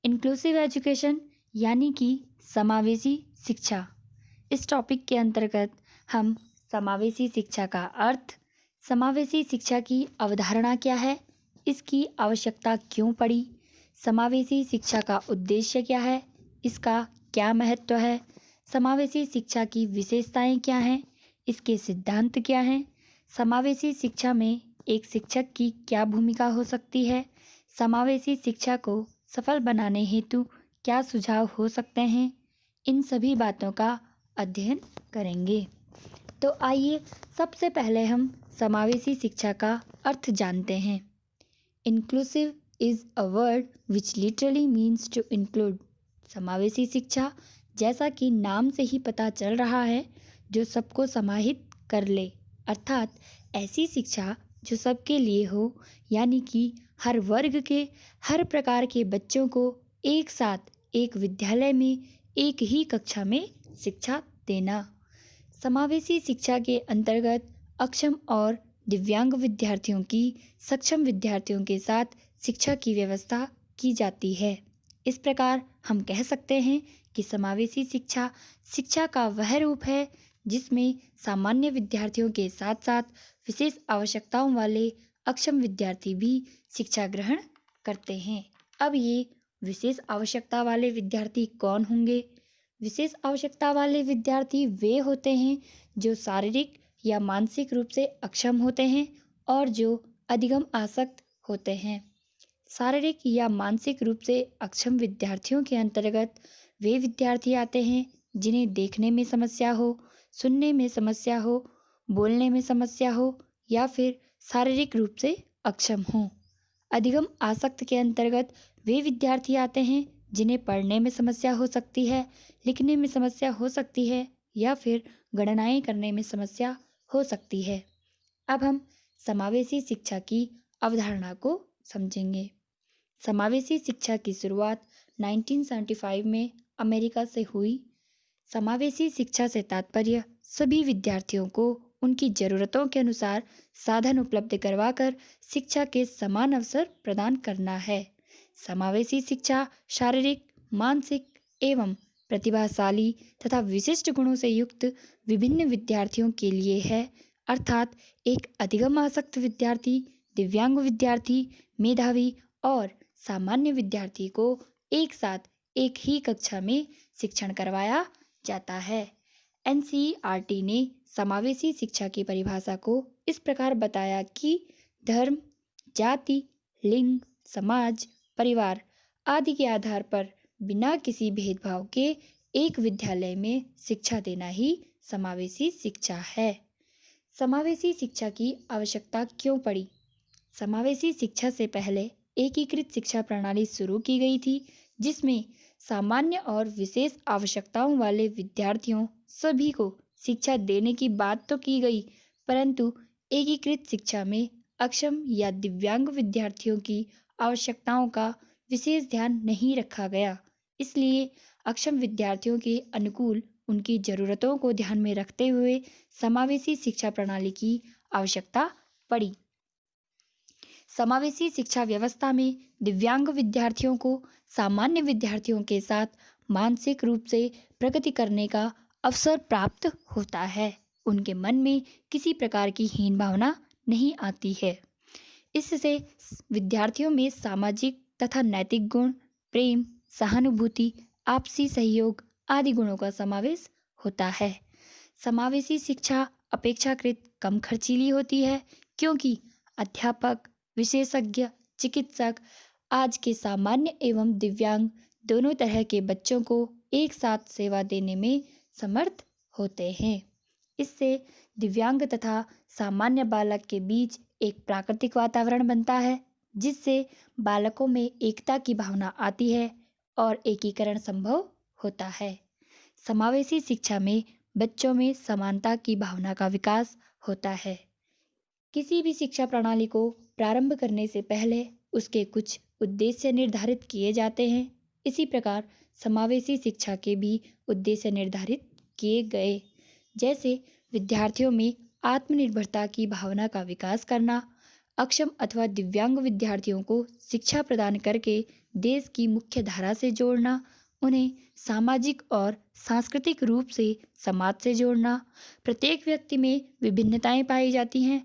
Inclusive education यानी कि समावेशी शिक्षा। इस टॉपिक के अंतर्गत हम समावेशी शिक्षा का अर्थ, समावेशी शिक्षा की अवधारणा क्या है, इसकी आवश्यकता क्यों पड़ी, समावेशी शिक्षा का उद्देश्य क्या है, इसका क्या महत्व है, समावेशी शिक्षा की विशेषताएं क्या हैं, इसके सिद्धांत क्या हैं, समावेशी शिक्षा में एक शिक्षक की क्या भूमिका हो सकती है, समावेशी शिक्षा को सफल बनाने हेतु क्या सुझाव हो सकते हैं, इन सभी बातों का अध्ययन करेंगे। तो आइए सबसे पहले हम समावेशी शिक्षा का अर्थ जानते हैं। Inclusive is a word which literally means to include. समावेशी शिक्षा, जैसा कि नाम से ही पता चल रहा है, जो सबको समाहित कर ले, अर्थात ऐसी शिक्षा जो सबके लिए हो, यानी कि हर वर्ग के, हर प्रकार के बच्चों को एक साथ एक विद्यालय में एक ही कक्षा में शिक्षा देना। समावेशी शिक्षा के अंतर्गत अक्षम और दिव्यांग विद्यार्थियों की सक्षम विद्यार्थियों के साथ शिक्षा की व्यवस्था की जाती है। इस प्रकार हम कह सकते हैं कि समावेशी शिक्षा शिक्षा का वह रूप है जिसमें सामान्य विद्यार्थियों के साथ साथ विशेष आवश्यकताओं वाले अक्षम विद्यार्थी भी शिक्षा ग्रहण करते हैं। अब ये विशेष आवश्यकता वाले विद्यार्थी कौन होंगे? विशेष आवश्यकता वाले विद्यार्थी वे होते हैं जो शारीरिक या मानसिक रूप से अक्षम होते हैं और जो अधिगम आसक्त होते हैं। शारीरिक या मानसिक रूप से अक्षम विद्यार्थियों के अंतर्गत वे विद्यार्थी आते हैं जिन्हें देखने में समस्या हो, सुनने में समस्या हो, बोलने में समस्या हो या फिर शारीरिक रूप से अक्षम हो। अधिगम आसक्त के अंतर्गत वे विद्यार्थी आते हैं जिन्हें पढ़ने में समस्या हो सकती है, लिखने में समस्या हो सकती है या फिर गणनाएं करने में समस्या हो सकती है। अब हम समावेशी शिक्षा की अवधारणा को समझेंगे। समावेशी शिक्षा की शुरुआत 1975 में अमेरिका से हुई। समावेशी शिक्षा से तात्पर्य सभी विद्यार्थियों को उनकी ज़रूरतों के अनुसार साधन उपलब्ध करवाकर शिक्षा के समान अवसर प्रदान करना है। समावेशी शिक्षा शारीरिक, मानसिक एवं प्रतिभाशाली तथा विशिष्ट गुणों से युक्त विभिन्न विद्यार्थियों के लिए है, अर्थात एक अधिगम आसक्त विद्यार्थी, दिव्यांग विद्यार्थी, मेधावी और सामान्य विद्यार्थी को एक साथ एक ही कक्षा में शिक्षण करवाया जाता है। एनसीईआरटी ने समावेशी शिक्षा की परिभाषा को इस प्रकार बताया कि धर्म, जाति, लिंग, समाज, परिवार आदि के आधार पर बिना किसी भेदभाव के एक विद्यालय में शिक्षा देना ही समावेशी शिक्षा है। समावेशी शिक्षा की आवश्यकता क्यों पड़ी? समावेशी शिक्षा से पहले एकीकृत शिक्षा प्रणाली शुरू की गई थी, जिसमें सामान्य और विशेष आवश्यकताओं वाले विद्यार्थियों सभी को शिक्षा देने की बात तो की गई, परंतु एकीकृत शिक्षा में अक्षम या दिव्यांग विद्यार्थियों की आवश्यकताओं का विशेष ध्यान नहीं रखा गया। इसलिए अक्षम विद्यार्थियों के अनुकूल उनकी ज़रूरतों को ध्यान में रखते हुए समावेशी शिक्षा प्रणाली की आवश्यकता पड़ी। समावेशी शिक्षा व्यवस्था में दिव्यांग विद्यार्थियों को सामान्य विद्यार्थियों के साथ मानसिक रूप से प्रगति करने का अवसर प्राप्त होता है। उनके मन में किसी प्रकार की हीन भावना नहीं आती है। इससे विद्यार्थियों में सामाजिक तथा नैतिक गुण, प्रेम, सहानुभूति, आपसी सहयोग आदि गुणों का समावेश होता है। समावेशी शिक्षा अपेक्षाकृत कम खर्चीली होती है क्योंकि अध्यापक, विशेषज्ञ, चिकित्सक आज के सामान्य एवं दिव्यांग दोनों तरह के बच्चों को एक साथ सेवा देने में समर्थ होते हैं। इससे दिव्यांग तथा सामान्य बालक के बीच एक प्राकृतिक वातावरण बनता है, जिससे बालकों में एकता की भावना आती है और एकीकरण संभव होता है। समावेशी शिक्षा में बच्चों में समानता की भावना का विकास होता है। किसी भी शिक्षा प्रणाली को प्रारंभ करने से पहले उसके कुछ उद्देश्य निर्धारित किए जाते हैं। इसी प्रकार समावेशी शिक्षा के भी उद्देश्य निर्धारित किए गए, जैसे विद्यार्थियों में आत्मनिर्भरता की भावना का विकास करना, अक्षम अथवा दिव्यांग विद्यार्थियों को शिक्षा प्रदान करके देश की मुख्य धारा से जोड़ना, उन्हें सामाजिक और सांस्कृतिक रूप से समाज से जोड़ना। प्रत्येक व्यक्ति में विभिन्नताएं पाई जाती हैं,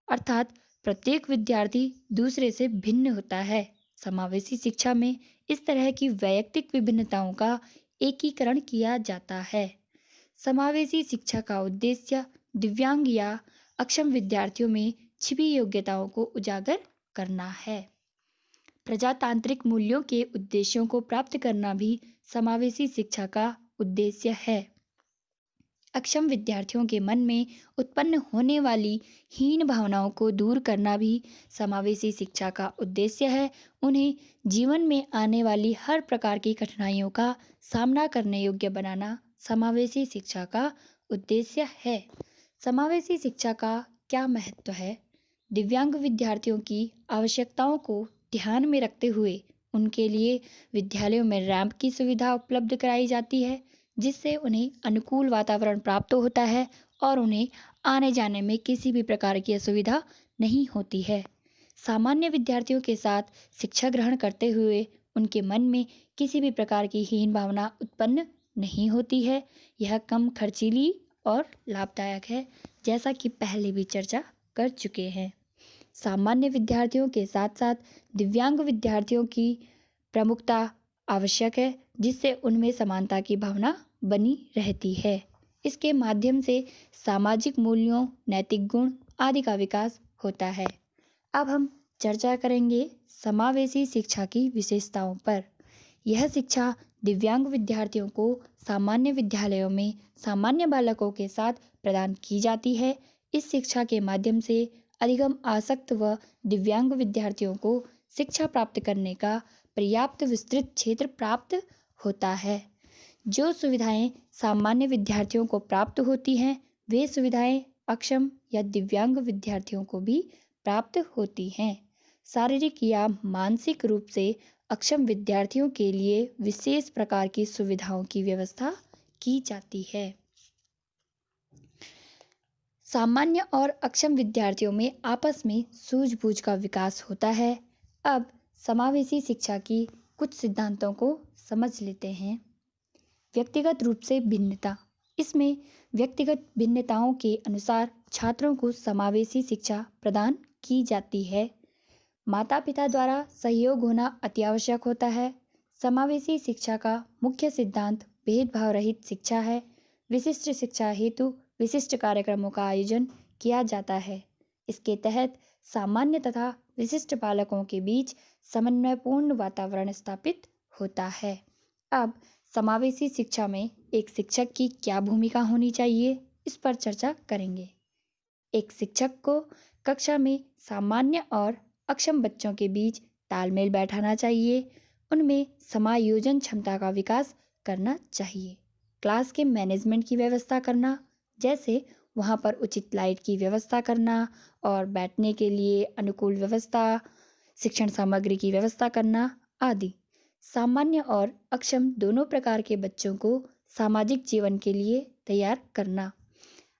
अर्थात प्रत्येक विद्यार्थी दूसरे से भिन्न होता है। समावेशी शिक्षा में इस तरह की वैयक्तिक विभिन्नताओं का एकीकरण किया जाता है। समावेशी शिक्षा का उद्देश्य दिव्यांग या अक्षम विद्यार्थियों में छिपी योग्यताओं को उजागर करना है। प्रजातांत्रिक मूल्यों के उद्देश्यों को प्राप्त करना भी समावेशी शिक्षा का उद्देश्य है। अक्षम विद्यार्थियों के मन में उत्पन्न होने वाली हीन भावनाओं को दूर करना भी समावेशी शिक्षा का उद्देश्य है। उन्हें जीवन में आने वाली हर प्रकार की कठिनाइयों का सामना करने योग्य बनाना समावेशी शिक्षा का उद्देश्य है। समावेशी शिक्षा का क्या महत्व है? दिव्यांग विद्यार्थियों की आवश्यकताओं को ध्यान में रखते हुए उनके लिए विद्यालयों में रैंप की सुविधा उपलब्ध कराई जाती है, जिससे उन्हें अनुकूल वातावरण प्राप्त होता है और उन्हें आने जाने में किसी भी प्रकार की असुविधा नहीं होती है। सामान्य विद्यार्थियों के साथ शिक्षा ग्रहण करते हुए उनके मन में किसी भी प्रकार की हीन भावना उत्पन्न नहीं होती है। यह कम खर्चीली और लाभदायक है, जैसा कि पहले भी चर्चा कर चुके हैं। सामान्य विद्यार्थियों के साथ साथ दिव्यांग विद्यार्थियों की प्रमुखता आवश्यक है, जिससे उनमें समानता की भावना बनी रहती है। इसके माध्यम से सामाजिक मूल्यों, नैतिक गुण आदि का विकास होता है। अब हम चर्चा करेंगे समावेशी शिक्षा की विशेषताओं पर। यह शिक्षा दिव्यांग विद्यार्थियों को सामान्य विद्यालयों में सामान्य बालकों के साथ प्रदान की जाती है। इस शिक्षा के माध्यम से अधिगम आसक्त व दिव्यांग विद्यार्थियों को शिक्षा प्राप्त करने का पर्याप्त विस्तृत क्षेत्र प्राप्त होता है। जो सुविधाएं सामान्य विद्यार्थियों को प्राप्त होती हैं, वे सुविधाएं अक्षम या दिव्यांग विद्यार्थियों को भी प्राप्त होती हैं। शारीरिक या मानसिक रूप से अक्षम विद्यार्थियों के लिए विशेष प्रकार की सुविधाओं की व्यवस्था की जाती है। सामान्य और अक्षम विद्यार्थियों में आपस में सूझबूझ का विकास होता है। अब समावेशी शिक्षा की कुछ सिद्धांतों को समझ लेते हैं। व्यक्तिगत रूप से भिन्नता। इसमें व्यक्तिगत भिन्नताओं के अनुसार छात्रों को समावेशी शिक्षा प्रदान की जाती है। माता पिता द्वारा सहयोग होना अति आवश्यक होता है। समावेशी शिक्षा का मुख्य सिद्धांत भेदभाव रहित शिक्षा है। विशिष्ट शिक्षा हेतु विशिष्ट कार्यक्रमों का आयोजन किया जाता है। इसके तहत सामान्य तथा विशिष्ट बालकों के बीच समन्वयपूर्ण वातावरण स्थापित होता है। अब समावेशी शिक्षा में एक शिक्षक की क्या भूमिका होनी चाहिए, इस पर चर्चा करेंगे। एक शिक्षक को कक्षा में सामान्य और अक्षम बच्चों के बीच तालमेल बैठाना चाहिए। उनमें समायोजन क्षमता का विकास करना चाहिए। क्लास के मैनेजमेंट की व्यवस्था करना, जैसे वहाँ पर उचित लाइट की व्यवस्था करना और बैठने के लिए अनुकूल व्यवस्था, शिक्षण सामग्री की व्यवस्था करना आदि। सामान्य और अक्षम दोनों प्रकार के बच्चों को सामाजिक जीवन के लिए तैयार करना।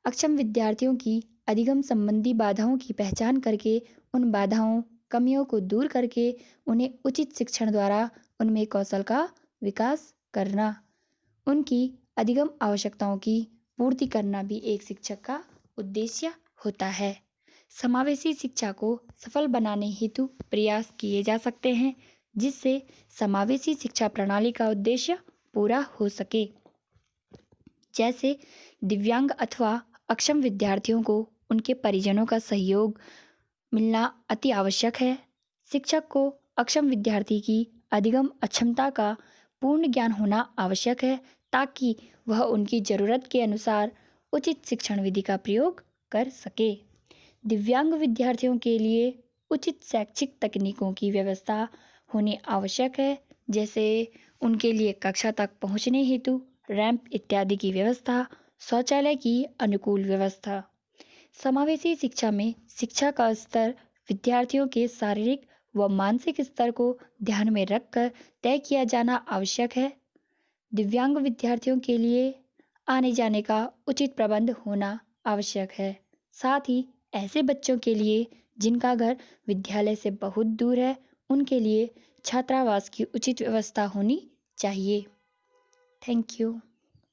अक्षम विद्यार्थियों की अधिगम संबंधी बाधाओं की पहचान करके उन बाधाओं, कमियों को दूर करके उन्हें उचित शिक्षण द्वारा उनमें कौशल का विकास करना। उनकी अधिगम आवश्यकताओं की पूर्ति करना भी एक शिक्षक का उद्देश्य होता है। समावेशी शिक्षा को सफल बनाने हेतु प्रयास किए जा सकते हैं, जिससे समावेशी शिक्षा प्रणाली का उद्देश्य पूरा हो सके। जैसे दिव्यांग अथवा अक्षम विद्यार्थियों को उनके परिजनों का सहयोग मिलना अति आवश्यक है। शिक्षक को अक्षम विद्यार्थी की अधिगम अक्षमता का पूर्ण ज्ञान होना आवश्यक है, ताकि वह उनकी ज़रूरत के अनुसार उचित शिक्षण विधि का प्रयोग कर सके। दिव्यांग विद्यार्थियों के लिए उचित शैक्षिक तकनीकों की व्यवस्था होनी आवश्यक है, जैसे उनके लिए कक्षा तक पहुंचने हेतु रैंप इत्यादि की व्यवस्था, शौचालय की अनुकूल व्यवस्था। समावेशी शिक्षा में शिक्षा का स्तर विद्यार्थियों के शारीरिक व मानसिक स्तर को ध्यान में रखकर तय किया जाना आवश्यक है। दिव्यांग विद्यार्थियों के लिए आने जाने का उचित प्रबंध होना आवश्यक है। साथ ही ऐसे बच्चों के लिए जिनका घर विद्यालय से बहुत दूर है, उनके लिए छात्रावास की उचित व्यवस्था होनी चाहिए। Thank you.